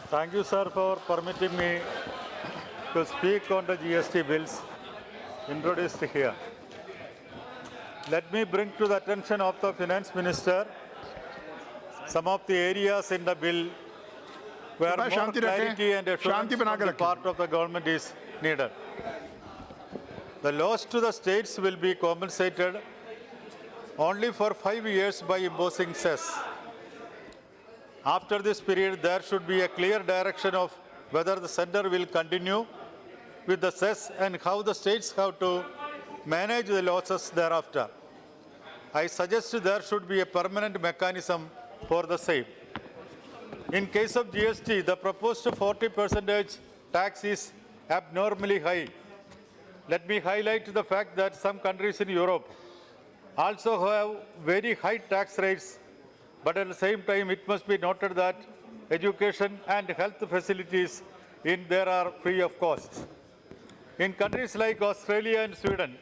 Thank you, sir, for permitting me to speak on the GST bills introduced here. Let me bring to the attention of the Finance Minister some of the areas in the bill where more Shanti clarity rakhein. and assurance Shanti bana from ke the part of the government is needed. The loss to the states will be compensated only for 5 years by imposing cess. After this period, there should be a clear direction of whether the center will continue with the cess and how the states have to manage the losses thereafter. I suggest there should be a permanent mechanism for the same. In case of GST, the proposed 40% tax is abnormally high. Let me highlight the fact that some countries in Europe also have very high tax rates, but at the same time it must be noted that education and health facilities in there are free of cost. In countries like Australia and Sweden,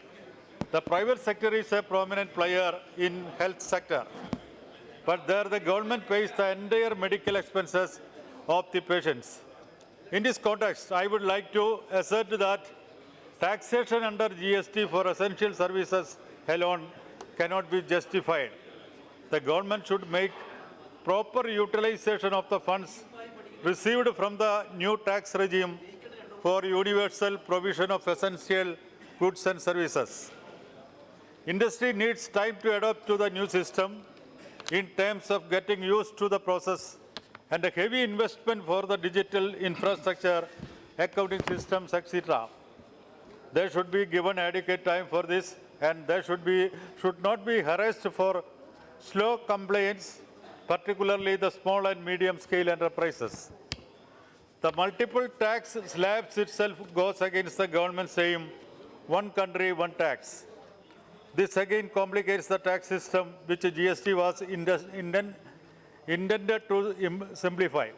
the private sector is a prominent player in health sector, but there the government pays the entire medical expenses of the patients. In this context, I would like to assert that taxation under GST for essential services alone cannot be justified. The government should make proper utilization of the funds received from the new tax regime for universal provision of essential goods and services. Industry needs time to adapt to the new system in terms of getting used to the process and a heavy investment for the digital infrastructure, accounting systems, etc. There should be given adequate time for this, and there should not be harassed for slow compliance, particularly the small and medium scale enterprises. The multiple tax slabs itself goes against the government's aim, one country, one tax. This again complicates the tax system which GST was intended to simplify.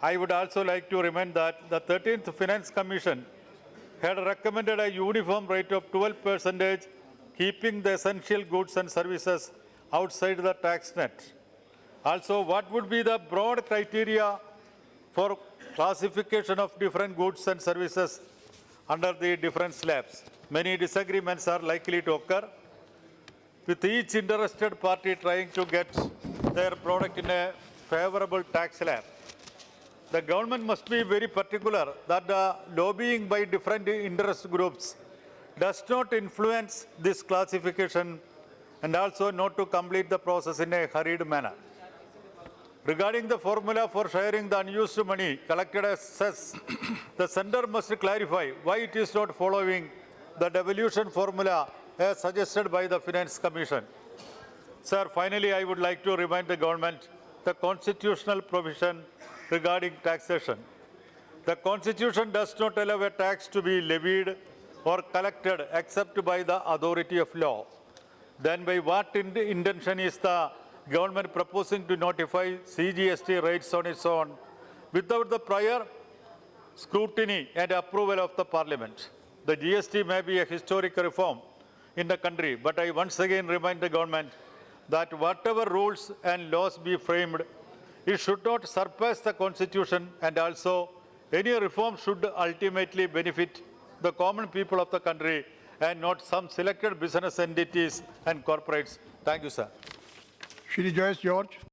I would also like to remind that the 13th Finance Commission had recommended a uniform rate of 12%, keeping the essential goods and services outside the tax net. Also, what would be the broad criteria for classification of different goods and services under the different slabs? Many disagreements are likely to occur, with each interested party trying to get their product in a favorable tax slab. The government must be very particular that the lobbying by different interest groups does not influence this classification, and also not to complete the process in a hurried manner. Regarding the formula for sharing the unused money collected as cess, the center must clarify why it is not following the devolution formula as suggested by the Finance Commission. Sir, finally, I would like to remind the government the constitutional provision regarding taxation. The Constitution does not allow a tax to be levied or collected except by the authority of law. Then by what intention is the government proposing to notify CGST rates on its own without the prior scrutiny and approval of the Parliament? The GST may be a historic reform in the country, but I once again remind the government that whatever rules and laws be framed, it should not surpass the Constitution, and also any reform should ultimately benefit the common people of the country and not some selected business entities and corporates. Thank you, sir. Shri George.